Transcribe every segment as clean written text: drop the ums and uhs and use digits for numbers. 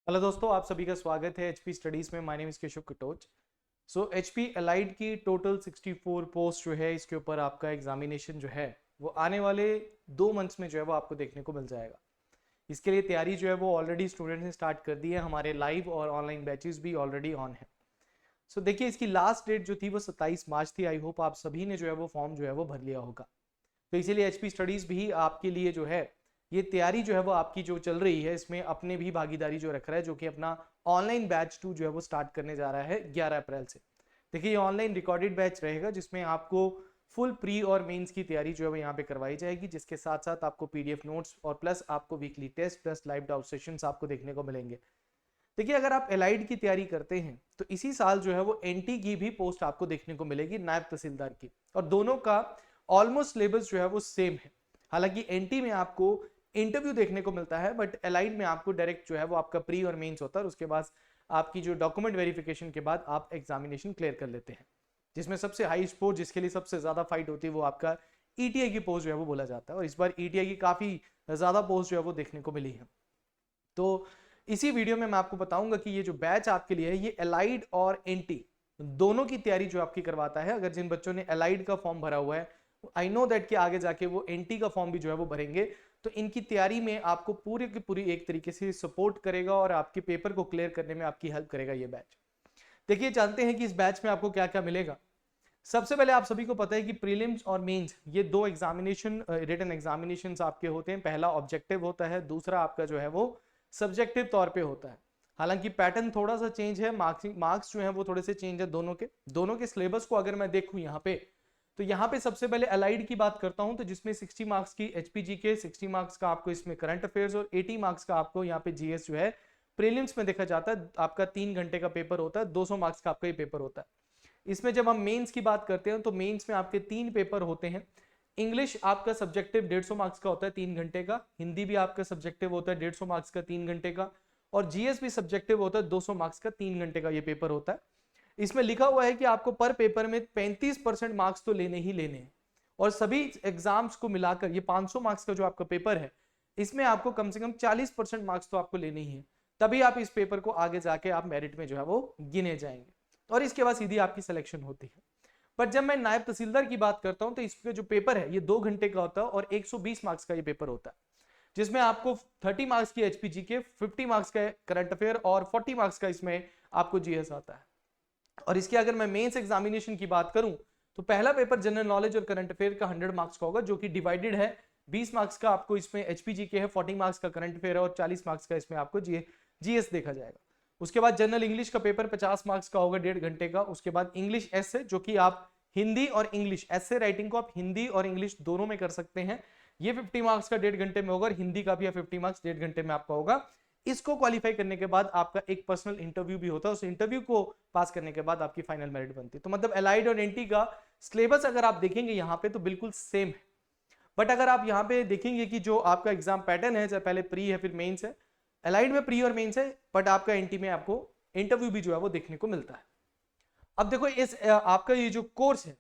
Hello दोस्तों, आप सभी का स्वागत है एचपी स्टडीज में। My name is Keshav Katoch. So HP allied की टोटल 64 पोस्ट जो है, इसके ऊपर आपका एग्जामिनेशन जो है वो आने वाले 2 मंथ्स में जो है वो आपको देखने को मिल जाएगा। इसके लिए तैयारी जो है वो ऑलरेडी स्टूडेंट्स ने स्टार्ट कर दी है। हमारे लाइव और ऑनलाइन बैचेस भी ऑलरेडी ऑन है। सो देखिए, इसकी लास्ट डेट जो थी वो 27 मार्च थी। आई होप आप सभी ने जो है वो फॉर्म जो है वो भर लिया होगा। तो इसीलिए एचपी स्टडीज भी आपके लिए जो है ये तैयारी जो है वो आपकी जो चल रही है, इसमें अपने भी भागीदारी जो रख रहा है, जो कि अपना ऑनलाइन बैच 2 जो है वो स्टार्ट करने जा रहा है 11 अप्रैल से। देखिए, ये ऑनलाइन रिकॉर्डेड बैच रहेगा जिसमें आपको फुल प्री और मेंस की तैयारी जो है वो यहाँ पे करवाई जाएगी, जिसके साथ साथ आपको पीडीएफ नोट्स और प्लस आपको weekly test plus live doubt sessions आपको देखने को मिलेंगे। देखिए, अगर आप एलाइड की तैयारी करते हैं तो इसी साल जो है वो एनटी की भी पोस्ट आपको देखने को मिलेगी, नायब तहसीलदार की। और दोनों का ऑलमोस्ट सिलेबस जो है वो सेम है। हालांकि एनटी में आपको इंटरव्यू देखने को मिलता है, बट एलाइड में आपको डायरेक्ट जो है वो आपका प्री और मेंस होता है, और उसके बाद आपकी जो डॉक्यूमेंट वेरिफिकेशन के बाद आप एग्जामिनेशन क्लियर कर लेते हैं। जिसमें सबसे हाई पोस्ट, जिसके लिए सबसे ज्यादा फाइट होती है, वो आपका ईटीआई की पोस्ट जो है वो बोला जाता है। और इस बार ईटीआई की काफी ज्यादा पोस्ट जो है वो देखने को मिली है। तो इसी वीडियो में मैं आपको बताऊंगा कि ये जो बैच आपके लिए है, ये एलाइड और एनटी दोनों की तैयारी जो आपकी करवाता है। अगर जिन बच्चों ने एलाइड का फॉर्म भरा हुआ है, आई नो दैट कि आगे जाके वो एनटी का फॉर्म भी जो है वो भरेंगे, तो इनकी तैयारी में आपको पूरी की पूरी एक तरीके से सपोर्ट करेगा और आपके पेपर को क्लियर करने में आपकी हेल्प करेगा ये बैच। देखिए, जानते हैं कि इस बैच में आपको क्या क्या मिलेगा। सबसे पहले आप सभी को पता है कि प्रीलिम्स और मेंस ये दो एग्जामिनेशन, रिटन एग्जामिनेशन आपके होते हैं। पहला ऑब्जेक्टिव होता है, दूसरा आपका जो है वो सब्जेक्टिव तौर पे होता है। हालांकि पैटर्न थोड़ा सा चेंज है, मार्क्स जो है वो थोड़े से चेंज है दोनों के सिलेबस को अगर मैं देखूं यहाँ पे, तो यहाँ पे सबसे पहले अलाइड की बात करता हूं, तो जिसमें 60 मार्क्स की एचपीजी के, 60 मार्क्स का आपको इसमें करंट अफेयर्स और 80 मार्क्स का आपको यहाँ पे जीएस जो है प्रीलिम्स में देखा जाता है। आपका 3 घंटे का पेपर होता है, 200 मार्क्स का आपका ये पेपर होता है। इसमें जब हम मेंस की बात करते हैं तो मेंस में आपके 3 पेपर होते हैं। इंग्लिश आपका सब्जेक्टिव 150 मार्क्स का होता है 3 घंटे का। हिंदी भी आपका सब्जेक्टिव होता है 150 मार्क्स का 3 घंटे का। और जीएस भी सब्जेक्टिव होता है 200 मार्क्स का 3 घंटे का ये पेपर होता है। इसमें लिखा हुआ है कि आपको पर पेपर में 35% मार्क्स तो लेने ही लेने हैं। और सभी एग्जाम्स को मिलाकर ये 500 मार्क्स का जो आपका पेपर है, इसमें आपको कम से कम 40% मार्क्स तो आपको लेने ही है। तभी आप इस पेपर को आगे जाके आप मेरिट में जो है वो गिने जाएंगे, और इसके बाद सीधी आपकी सिलेक्शन होती है। पर जब मैं नायब तहसीलदार की बात करता हूं तो इसका जो पेपर है ये 2 घंटे का होता है और 120 मार्क्स का ये पेपर होता है, जिसमें आपको 30 मार्क्स की एचपीजी के, 50 मार्क्स का करंट अफेयर और 40 मार्क्स का इसमें आपको जीएस आता है। और इसके अगर मैं मेंस एग्जामिनेशन की बात करूं तो पहला पेपर जनरल नॉलेज और करंट अफेयर का 100 मार्क्स का होगा, जो कि डिवाइडेड है। 20 मार्क्स का आपको इसमें एचपीजी के है, 40 मार्क्स का करंट अफेयर है और 40 मार्क्स का इसमें आपको जीएस देखा जाएगा। उसके बाद जनरल इंग्लिश का पेपर 50 मार्क्स का होगा, 1.5 घंटे का। उसके बाद इंग्लिश एसे, जो कि आप हिंदी और इंग्लिश एसे राइटिंग को आप हिंदी और इंग्लिश दोनों में कर सकते हैं। ये 50 मार्क्स का 1.5 घंटे में होगा, और हिंदी का भी 50 मार्क्स 1.5 घंटे में आपका होगा। इसको क्वालिफाई करने के बाद आपका एक पर्सनल इंटरव्यू भी होता है। उस इंटरव्यू को पास करने के बाद आपकी फाइनल मेरिट बनती है। तो मतलब एलाइड और एनटी का सिलेबस अगर आप देखेंगे यहाँ पे तो बिल्कुल सेम है। बट अगर आप यहाँ पे देखेंगे कि जो आपका एग्जाम पैटर्न है, चाहे पहले प्री है फिर मेंस है, एलाइड में प्री और मेंस है, बट आपका एनटी में आपको इंटरव्यू भी जो है वो देखने को मिलता है। अब देखो, इस आपका ये जो कोर्स है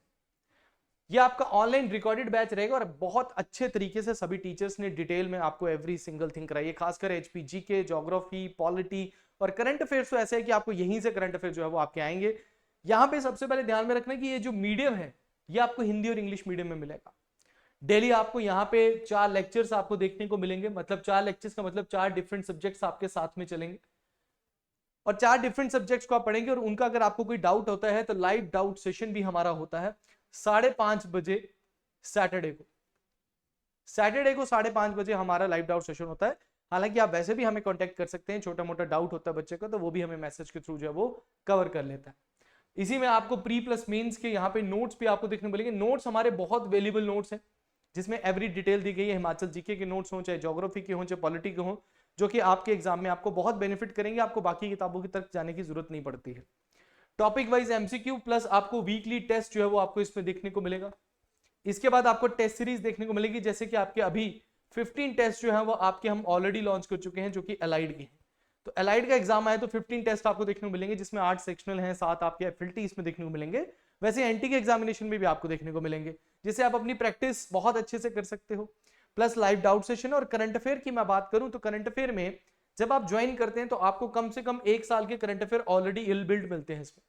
ये आपका ऑनलाइन रिकॉर्डेड बैच रहेगा, और बहुत अच्छे तरीके से सभी टीचर्स ने डिटेल में आपको एवरी सिंगल थिंग कराई है। खासकर एचपीजी के, ज्योग्राफी, पॉलिटी और करंट अफेयर्स तो ऐसे है कि आपको यहीं से करंट अफेयर जो है वो आपके आएंगे। यहाँ पे सबसे पहले ध्यान में रखना कि ये जो मीडियम है ये आपको हिंदी और इंग्लिश मीडियम में मिलेगा। डेली आपको यहाँ पे 4 लेक्चर्स आपको देखने को मिलेंगे। मतलब 4 लेक्चर्स का मतलब 4 डिफरेंट सब्जेक्ट्स आपके साथ में चलेंगे, और 4 डिफरेंट सब्जेक्ट्स को आप पढ़ेंगे। और उनका अगर आपको कोई डाउट होता है तो लाइव डाउट सेशन भी हमारा होता है 5:30 बजे सैटरडे को। 5:30 बजे हमारा लाइव डाउट सेशन होता है। हालांकि आप वैसे भी हमें कांटेक्ट कर सकते हैं, छोटा मोटा डाउट होता है बच्चे का तो वो भी हमें मैसेज के थ्रू जो है वो कवर कर लेता है। इसी में आपको प्री प्लस मेंस के यहाँ पे नोट्स भी आपको देखने को मिलेंगे। नोट्स हमारे बहुत वैल्यूएबल नोट्स हैं, जिसमें एवरी डिटेल दी गई है। हिमाचल जीके के नोट्स हों, चाहे ज्योग्राफी के हों, चाहे पॉलिटी के हों, जो कि आपके एग्जाम में आपको बहुत बेनिफिट करेंगे। आपको बाकी किताबों की तरफ जाने की जरूरत नहीं पड़ती है। टॉपिक वाइज एमसीक्यू प्लस आपको वीकली टेस्ट जो है वो आपको इसमें देखने को मिलेगा। इसके बाद आपको टेस्ट सीरीज देखने को मिलेगी, जैसे कि आपके अभी 15 टेस्ट जो है वो आपके हम ऑलरेडी लॉन्च कर चुके हैं, जो कि एलाइड के हैं। तो एलाइड का एग्जाम आया तो 15 टेस्ट आपको देखने को मिलेंगे, जिसमें 8 सेक्शनल हैं, 7 आपके एफएलटी इसमें देखने को मिलेंगे। वैसे एनटी के एग्जामिनेशन में भी आपको देखने को मिलेंगे, जिससे आप अपनी प्रैक्टिस बहुत अच्छे से कर सकते हो। Plus live doubt session. और करंट अफेयर की मैं बात करूं तो करंट अफेयर में जब आप ज्वाइन करते हैं तो आपको कम से कम 1 साल के करंट अफेयर ऑलरेडी इल बिल्ड मिलते हैं इसमें।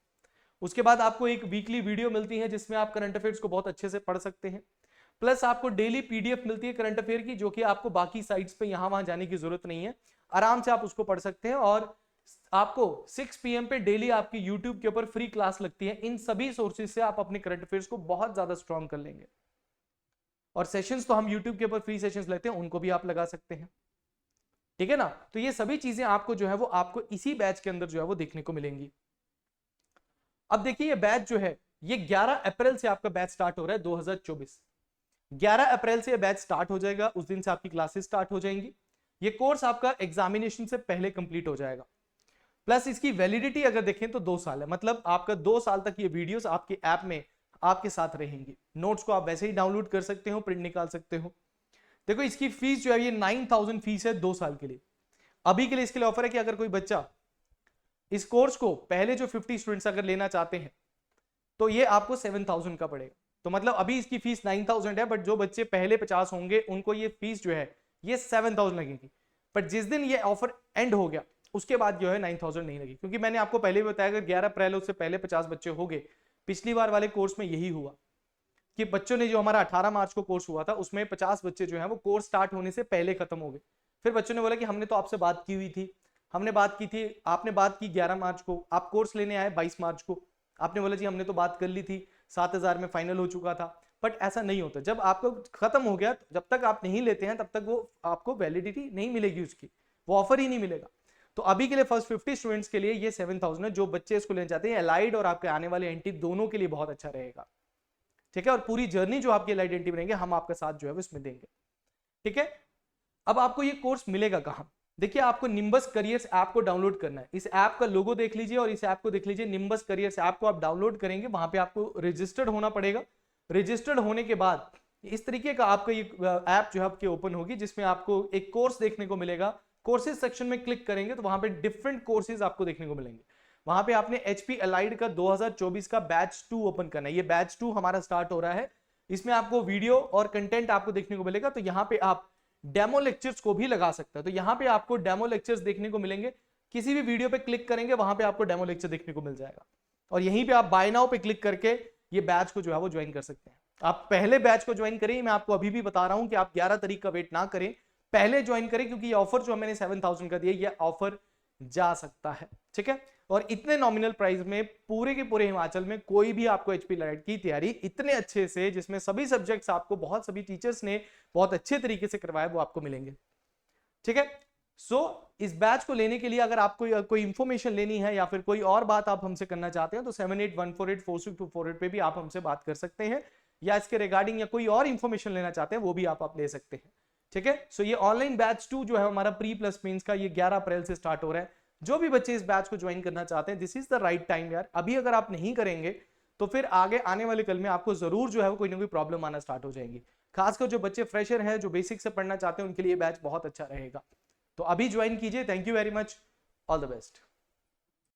उसके बाद आपको एक वीकली वीडियो मिलती है जिसमें आप करंट अफेयर्स को बहुत अच्छे से पढ़ सकते हैं। प्लस आपको डेली पीडीएफ मिलती है करंट अफेयर की, जो कि आपको बाकी साइट्स पे यहां वहां जाने की जरूरत नहीं है, आराम से आप उसको पढ़ सकते हैं। और आपको 6 PM पे डेली आपकी यूट्यूब के ऊपर फ्री क्लास लगती है। इन सभी सोर्सेज से आप अपने करंट अफेयर्स को बहुत ज्यादा स्ट्रॉन्ग कर लेंगे। और सेशंस तो हम यूट्यूब के ऊपर फ्री सेशंस लेते हैं, उनको भी आप लगा सकते हैं, ठीक है ना। तो ये सभी चीजें आपको जो है वो आपको इसी बैच के अंदर जो है वो देखने को मिलेंगी। अब देखिए ये बैच जो है ये 11 अप्रैल से आपका बैच स्टार्ट हो रहा है 2024। 11 अप्रैल से ये बैच स्टार्ट हो जाएगा, उस दिन से आपकी क्लासेस स्टार्ट हो जाएंगी। ये कोर्स आपका एग्जामिनेशन से पहले कंप्लीट हो जाएगा। प्लस इसकी वैलिडिटी अगर देखें तो 2 साल है, मतलब आपका 2 साल तक ये वीडियोस आपके ऐप में आपके साथ रहेंगी। नोट्स को आप वैसे ही डाउनलोड कर सकते हो, प्रिंट निकाल सकते हो। देखो इसकी फीस जो है ये 9000 फीस है 2 साल के लिए। अभी के लिए इसके लिए ऑफर है कि अगर कोई बच्चा इस कोर्स को पहले जो 50 स्टूडेंट्स अगर लेना चाहते हैं तो ये आपको 7000 का पड़ेगा। तो मतलब अभी इसकी फीस 9000 है, बट जो बच्चे पहले 50 होंगे उनको ये फीस जो है ये 7000 लगेगी। बट जिस दिन ये ऑफर एंड हो गया उसके बाद जो है 9000 नहीं लगी, क्योंकि मैंने आपको पहले भी बताया अगर 11 अप्रैल उससे पहले 50 बच्चे हो गए। पिछली बार वाले कोर्स में यही हुआ कि बच्चों ने जो हमारा 18 मार्च को कोर्स हुआ था उसमें 50 बच्चे जो है वो कोर्स स्टार्ट होने से पहले खत्म हो गए। फिर बच्चों ने बोला कि हमने तो आपसे बात की हुई थी, हमने बात की थी, आपने बात की 11 मार्च को, आप कोर्स लेने आए 22 मार्च को, आपने बोला जी हमने तो बात कर ली थी, 7000 में फाइनल हो चुका था। बट ऐसा नहीं होता, जब आपको खत्म हो गया जब तक आप नहीं लेते हैं तब तक वो आपको वैलिडिटी नहीं मिलेगी, उसकी वो ऑफर ही नहीं मिलेगा। तो अभी के लिए फर्स्ट 50 स्टूडेंट्स के लिए ये 7000 है। जो बच्चे इसको लेना चाहते हैं एलाइड और आपके आने वाले एनटी दोनों के लिए बहुत अच्छा रहेगा, ठीक है। और पूरी जर्नी जो आपकी एलाइड एनटी बनेंगे हम आपका साथ जो है वो इसमें देंगे, ठीक है। अब आपको ये कोर्स मिलेगा कहां? देखिए आपको निम्बस करियर्स ऐप को डाउनलोड करना है। इस ऐप का लोगो देख लीजिए और इस ऐप को देख लीजिए। निम्बस करियर्स ऐप को आप डाउनलोड करेंगे, वहां पे आपको रजिस्टर्ड होना पड़ेगा। रजिस्टर्ड होने के बाद इस तरीके का आपका ये ऐप जो है आपके ओपन होगी, जिसमें आपको एक कोर्स देखने को मिलेगा। कोर्सेज सेक्शन में क्लिक करेंगे तो वहां पे डिफरेंट कोर्सेज आपको देखने को मिलेंगे। वहां पे आपने एचपी एलाइड का 2024 का बैच 2 ओपन करना है। ये बैच 2 हमारा स्टार्ट हो रहा है। इसमें आपको वीडियो और कंटेंट आपको देखने को मिलेगा। तो यहाँ पे आप डेमो लेक्चर्स को भी लगा सकते हैं। तो यहाँ पे आपको डेमो लेक्चर्स देखने को मिलेंगे। किसी भी वीडियो पे क्लिक करेंगे वहां पे आपको डेमो लेक्चर देखने को मिल जाएगा। और यहीं पे आप बाय नाउ पे क्लिक करके ये बैच को जो है वो ज्वाइन कर सकते हैं। आप पहले बैच को ज्वाइन करें, मैं आपको अभी भी बता रहा हूं कि आप 11 तारीख का वेट ना करें, पहले ज्वाइन करें, क्योंकि ये ऑफर जो मैंने 7000 का दिया ये ऑफर जा सकता है, ठीक है। और इतने नॉमिनल प्राइस में पूरे के पूरे हिमाचल में कोई भी आपको एचपी एलाइड की तैयारी इतने अच्छे से, जिसमें सभी सब्जेक्ट्स आपको बहुत सभी टीचर्स ने बहुत अच्छे तरीके से करवाया, वो आपको मिलेंगे, ठीक है। सो इस बैच को लेने के लिए अगर आपको कोई इंफॉर्मेशन लेनी है या फिर कोई और बात आप हमसे करना चाहते हैं तो 7814846248 पे भी आप हमसे बात कर सकते हैं, या इसके रिगार्डिंग या कोई और इंफॉर्मेशन लेना चाहते हैं वो भी आप ले सकते हैं, ठीक है। सो ये ऑनलाइन बैच 2 जो है हमारा प्री प्लस मेंस का, ये 11 अप्रैल से स्टार्ट हो रहा है। जो भी बच्चे इस बैच को ज्वाइन करना चाहते हैं, this is the right time यार। अभी अगर आप नहीं करेंगे तो फिर आगे आने वाले कल में आपको जरूर जो है कोई ना कोई प्रॉब्लम आना स्टार्ट हो जाएगी। खासकर जो बच्चे फ्रेशर हैं, जो बेसिक से पढ़ना चाहते हैं, उनके लिए बैच बहुत अच्छा रहेगा। तो अभी ज्वाइन कीजिए। Thank you very much, all the best.